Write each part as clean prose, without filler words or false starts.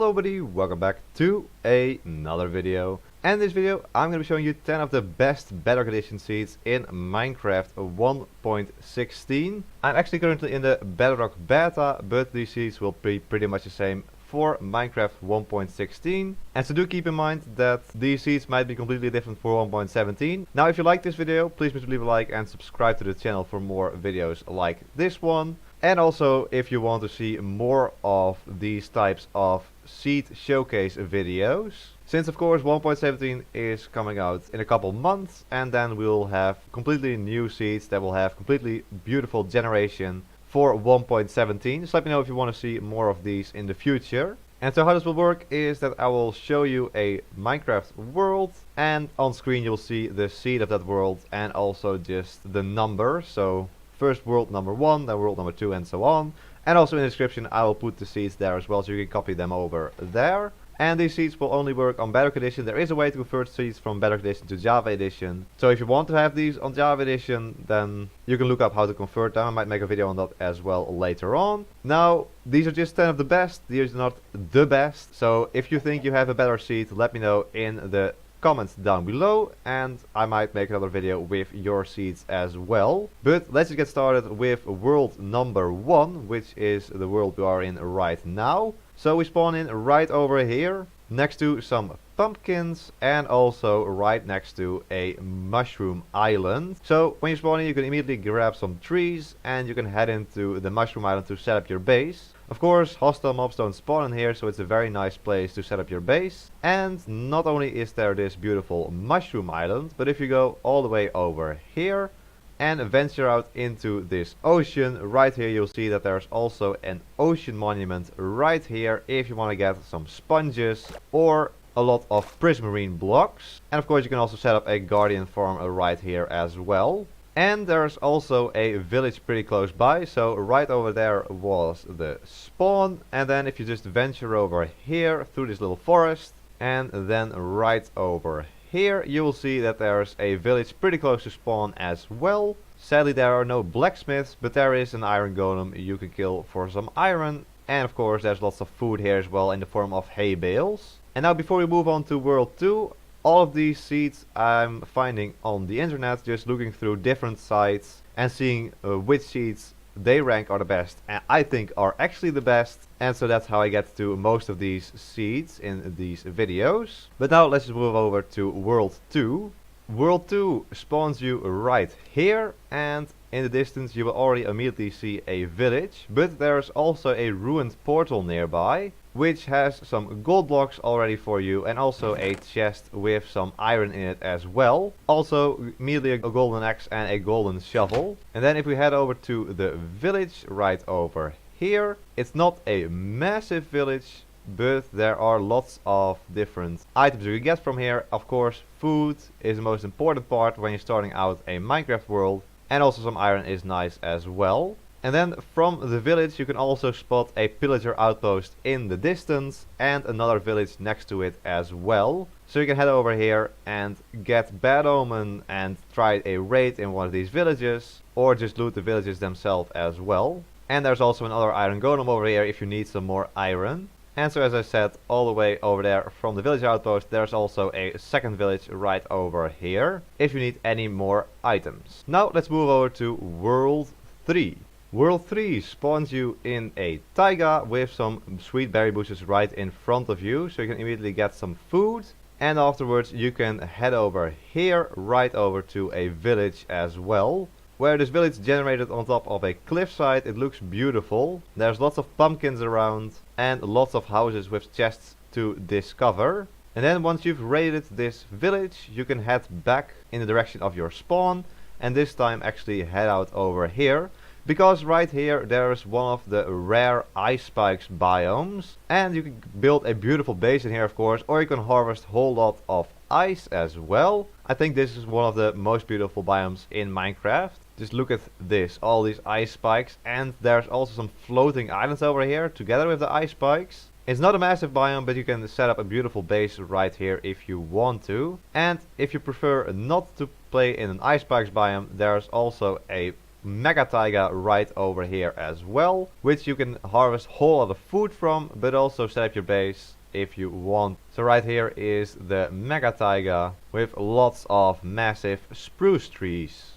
Hello buddy, welcome back to another video. And in this video I'm going to be showing you 10 of the best Bedrock Edition seeds in Minecraft 1.16. I'm actually currently in the Bedrock beta, but these seeds will be pretty much the same for Minecraft 1.16. And so do keep in mind that these seeds might be completely different for 1.17. Now if you like this video, please leave a like and subscribe to the channel for more videos like this one. And also, if you want to see more of these types of seed showcase videos, since of course 1.17 is coming out in a couple months, and then we'll have completely new seeds that will have completely beautiful generation for 1.17. Just let me know if you want to see more of these in the future. And so how this will work is that I will show you a Minecraft world, and on screen you'll see the seed of that world and also just the number. So first world number 1, then world number 2, and so on. And also in the description I will put the seeds there as well, so you can copy them over there. And these seeds will only work on Bedrock Edition. There is a way to convert seeds from Bedrock Edition to Java Edition. So if you want to have these on Java Edition, then you can look up how to convert them. I might make a video on that as well later on. Now, these are just 10 of the best. These are not the best. So if you think you have a better seed, let me know in the comments down below, and I might make another video with your seeds as well. But let's just get started with world number 1, which is the world we are in right now. So we spawn in right over here, next to some pumpkins, and also right next to a mushroom island. So when you spawn in, you can immediately grab some trees and you can head into the mushroom island to set up your base. Of course, hostile mobs don't spawn in here, so it's a very nice place to set up your base. And not only is there this beautiful mushroom island, but if you go all the way over here and venture out into this ocean, right here you'll see that there's also an ocean monument right here if you want to get some sponges or a lot of prismarine blocks. And of course you can also set up a guardian farm right here as well. And there's also a village pretty close by, so right over there was the spawn. And then if you just venture over here through this little forest, and then right over here you will see that there's a village pretty close to spawn as well. Sadly there are no blacksmiths, but there is an iron golem you can kill for some iron. And of course there's lots of food here as well in the form of hay bales. And now before we move on to world 2, all of these seeds I'm finding on the internet, just looking through different sites and seeing which seeds they rank are the best and I think are actually the best. And so that's how I get to most of these seeds in these videos. But now let's just move over to world 2. World 2 spawns you right here, and in the distance you will already immediately see a village, but there's also a ruined portal nearby, which has some gold blocks already for you, and also a chest with some iron in it as well. Also immediately a golden axe and a golden shovel. And then if we head over to the village right over here, it's not a massive village, but there are lots of different items you can get from here. Of course, food is the most important part when you're starting out a Minecraft world, and also some iron is nice as well. And then from the village you can also spot a Pillager outpost in the distance and another village next to it as well. So you can head over here and get Biome and try a raid in one of these villages, or just loot the villages themselves as well. And there's also another iron golem over here if you need some more iron. And so as I said, all the way over there from the village outpost there's also a second village right over here if you need any more items. Now let's move over to world 3. World 3 spawns you in a taiga with some sweet berry bushes right in front of you, so you can immediately get some food. And afterwards you can head over here right over to a village as well, where this village generated on top of a cliffside. It looks beautiful. There's lots of pumpkins around and lots of houses with chests to discover. And then once you've raided this village you can head back in the direction of your spawn, and this time actually head out over here, because right here there's one of the rare ice spikes biomes, and you can build a beautiful base in here of course, or you can harvest a whole lot of ice as well. I think this is one of the most beautiful biomes in Minecraft. Just look at this, all these ice spikes, and there's also some floating islands over here together with the ice spikes. It's not a massive biome, but you can set up a beautiful base right here if you want to. And if you prefer not to play in an ice spikes biome, there's also a mega taiga right over here as well, which you can harvest a whole lot of food from, but also set up your base if you want. So right here is the Mega Taiga with lots of massive spruce trees.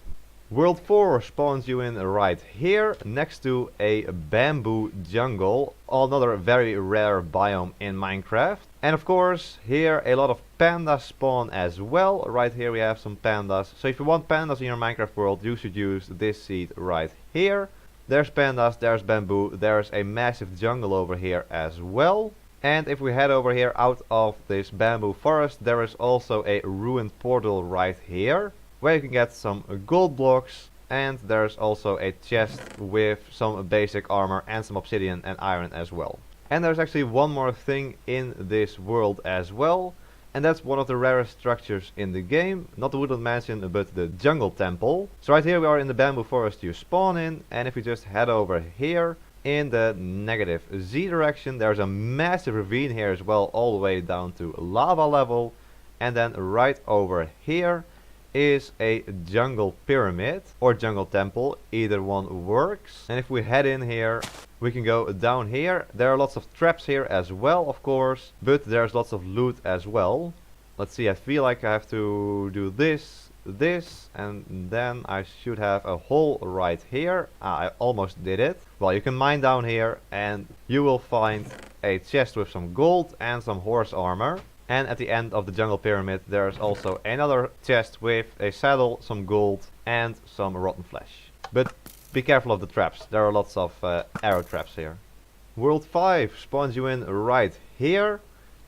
World 4 spawns you in right here next to a bamboo jungle, another very rare biome in Minecraft. And of course here a lot of pandas spawn as well. Right here we have some pandas. So if you want pandas in your Minecraft world, you should use this seed right here. There's pandas, there's bamboo, there's a massive jungle over here as well. And if we head over here out of this bamboo forest, there is also a ruined portal right here, where you can get some gold blocks, and there's also a chest with some basic armor and some obsidian and iron as well. And there's actually one more thing in this world as well, and that's one of the rarest structures in the game, not the Woodland Mansion but the Jungle Temple. So right here we are in the bamboo forest you spawn in, and if we just head over here in the negative Z direction, there's a massive ravine here as well, all the way down to lava level, and then right over here is a jungle pyramid or jungle temple, either one works. And if we head in here, we can go down here. There are lots of traps here as well, of course, but there's lots of loot as well. Let's see, I feel like I have to do this, and then I should have a hole right here. I almost did it. Well, you can mine down here and you will find a chest with some gold and some horse armor. And at the end of the jungle pyramid there's also another chest with a saddle, some gold and some rotten flesh. But be careful of the traps, there are lots of arrow traps here. World 5 spawns you in right here,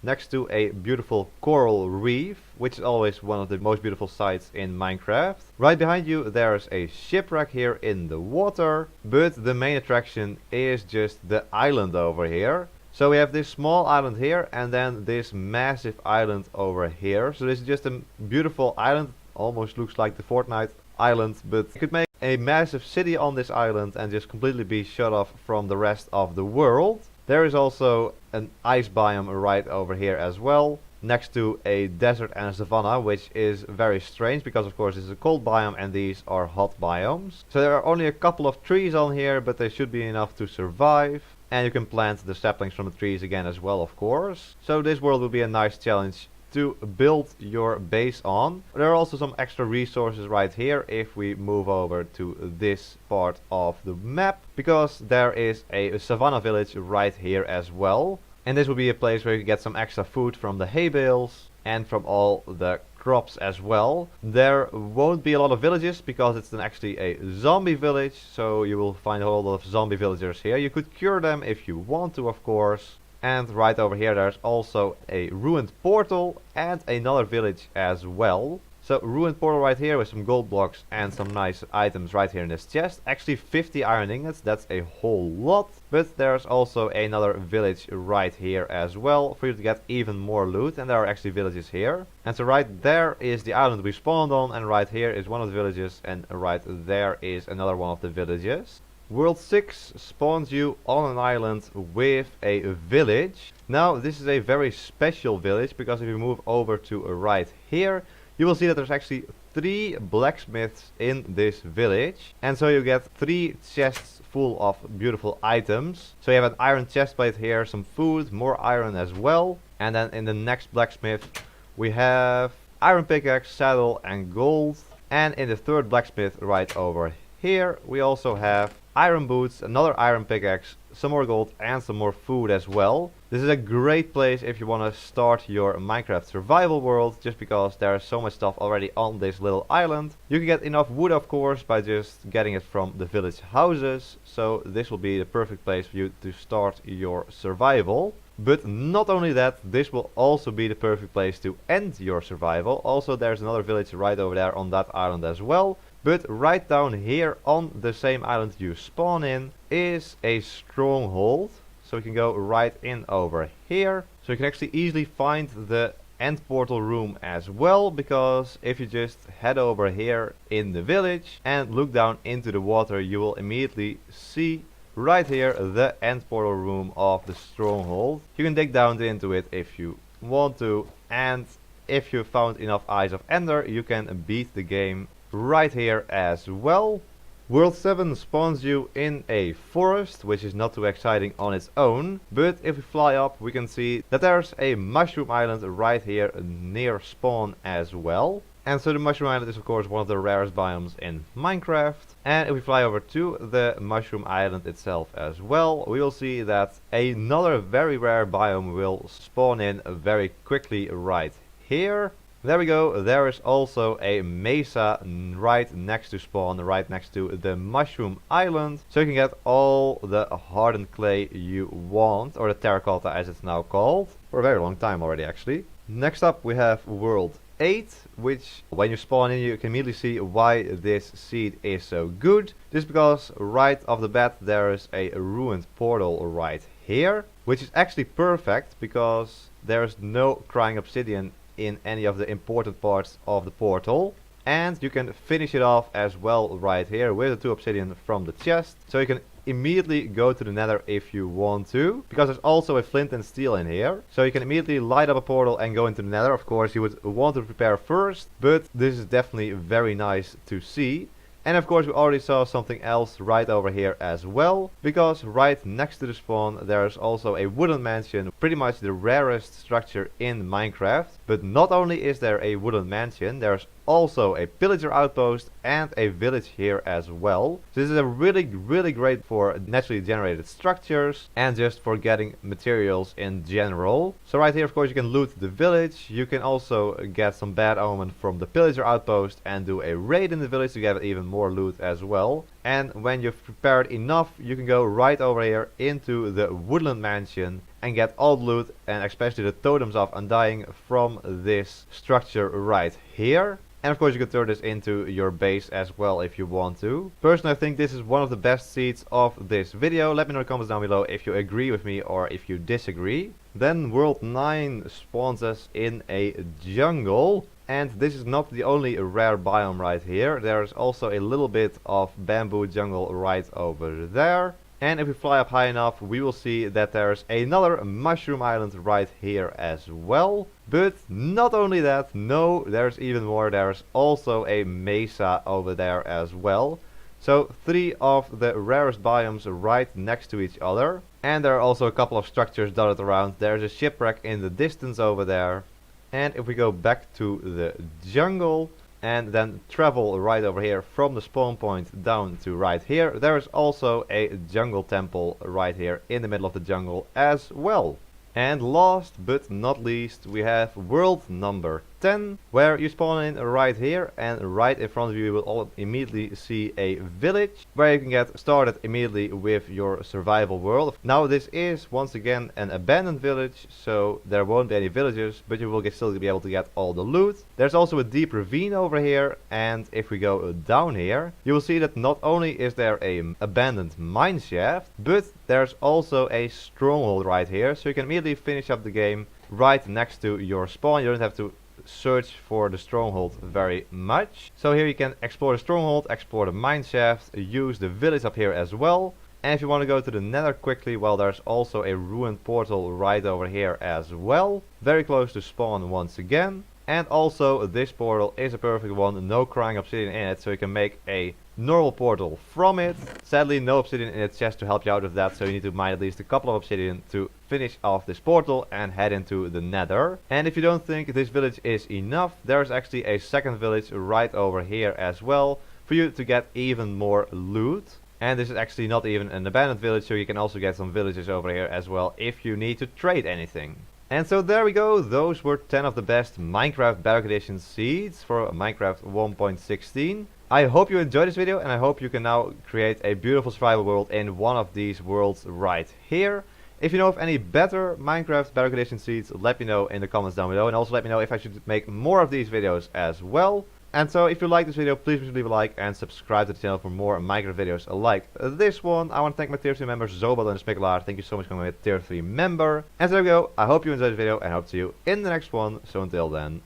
next to a beautiful coral reef, which is always one of the most beautiful sights in Minecraft. Right behind you there's a shipwreck here in the water, but the main attraction is just the island over here. So we have this small island here and then this massive island over here. So this is just a beautiful island, almost looks like the Fortnite island, but you could make a massive city on this island and just completely be shut off from the rest of the world. There is also an ice biome right over here as well, next to a desert and a savanna, which is very strange because of course this is a cold biome and these are hot biomes. So there are only a couple of trees on here, but they should be enough to survive. And you can plant the saplings from the trees again as well, of course. So this world will be a nice challenge to build your base on. There are also some extra resources right here if we move over to this part of the map, because there is a savanna village right here as well. And this will be a place where you can get some extra food from the hay bales and from all the crops as well. There won't be a lot of villages because it's actually a zombie village, so you will find a whole lot of zombie villagers here. You could cure them if you want to, of course. And right over here there's also a ruined portal and another village as well. So ruined portal right here with some gold blocks and some nice items right here in this chest. Actually 50 iron ingots, that's a whole lot. But there's also another village right here as well for you to get even more loot. And there are actually villages here. And so right there is the island we spawned on, and right here is one of the villages, and right there is another one of the villages. World 6 spawns you on an island with a village. Now this is a very special village because if you move over to right here, you will see that there's actually 3 blacksmiths in this village. And so you get 3 chests full of beautiful items. So you have an iron chestplate here, some food, more iron as well. And then in the next blacksmith we have iron pickaxe, saddle and gold. And in the third blacksmith right over here we also have iron boots, another iron pickaxe, some more gold and some more food as well. This is a great place if you want to start your Minecraft survival world, just because there is so much stuff already on this little island. You can get enough wood of course by just getting it from the village houses, so this will be the perfect place for you to start your survival. But not only that, this will also be the perfect place to end your survival. Also there's another village right over there on that island as well. But right down here on the same island you spawn in is a stronghold. So we can go right in over here. So you can actually easily find the end portal room as well, because if you just head over here in the village and look down into the water, you will immediately see right here the end portal room of the stronghold. You can dig down into it if you want to, and if you found enough Eyes of Ender you can beat the game right here as well. World 7 spawns you in a forest, which is not too exciting on its own, but if we fly up we can see that there's a mushroom island right here near spawn as well. And so the mushroom island is of course one of the rarest biomes in Minecraft. And if we fly over to the mushroom island itself as well, we will see that another very rare biome will spawn in very quickly right here. There we go, there is also a mesa right next to spawn, right next to the mushroom island. So you can get all the hardened clay you want, or the terracotta as it's now called, for a very long time already actually. Next up we have World 8, which when you spawn in you can immediately see why this seed is so good. This is because right off the bat there is a ruined portal right here, which is actually perfect because there's no crying obsidian in any of the important parts of the portal, and you can finish it off as well right here with the 2 obsidian from the chest, so you can immediately go to the nether if you want to, because there's also a flint and steel in here, so you can immediately light up a portal and go into the nether. Of course you would want to prepare first, but this is definitely very nice to see. And of course we already saw something else right over here as well, because right next to the spawn there's also a wooden mansion, pretty much the rarest structure in Minecraft. But not only is there a wooden mansion, there's also a pillager outpost and a village here as well. So this is a really great for naturally generated structures and just for getting materials in general. So right here of course you can loot the village, you can also get some bad omen from the pillager outpost and do a raid in the village to get even more loot as well. And when you've prepared enough you can go right over here into the woodland mansion and get all the loot and especially the totems of undying from this structure right here. And of course you can turn this into your base as well if you want to. Personally I think this is one of the best seeds of this video. Let me know in the comments down below if you agree with me or if you disagree. Then World 9 spawns us in a jungle. And this is not the only rare biome right here. There's also a little bit of bamboo jungle right over there. And if we fly up high enough we will see that there's another mushroom island right here as well. But not only that, no, there's even more. There's also a mesa over there as well. So 3 of the rarest biomes right next to each other. And there are also a couple of structures dotted around. There's a shipwreck in the distance over there. And if we go back to the jungle and then travel right over here from the spawn point down to right here, there is also a jungle temple right here in the middle of the jungle as well. And last but not least we have world number 10, where you spawn in right here, and right in front of you will all immediately see a village where you can get started immediately with your survival world. Now this is once again an abandoned village, so there won't be any villagers, but you will still be able to get all the loot. There's also a deep ravine over here, and if we go down here you will see that not only is there a abandoned mineshaft, but there's also a stronghold right here, so you can immediately finish up the game right next to your spawn. You don't have to search for the stronghold very much. So here you can explore the stronghold, explore the mineshaft, use the village up here as well. And if you want to go to the nether quickly, well, there's also a ruined portal right over here as well, very close to spawn once again. And also this portal is a perfect one, no crying obsidian in it, so you can make a normal portal from it. Sadly no obsidian in its chest to help you out with that, so you need to mine at least a couple of obsidian to finish off this portal and head into the nether. And if you don't think this village is enough, there's actually a second village right over here as well for you to get even more loot. And this is actually not even an abandoned village, so you can also get some villages over here as well if you need to trade anything. And so there we go, those were 10 of the best Minecraft Bedrock Edition seeds for Minecraft 1.16. I hope you enjoyed this video, and I hope you can now create a beautiful survival world in one of these worlds right here. If you know of any better Minecraft Bedrock Edition seeds, let me know in the comments down below, and also let me know if I should make more of these videos as well. And so if you like this video, please leave a like and subscribe to the channel for more Minecraft videos like this one. I want to thank my tier 3 members Zobal and Spikelaar. Thank you so much for becoming a tier 3 member. And so there we go. I hope you enjoyed this video and hope to see you in the next one. So until then,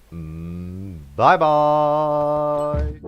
bye bye.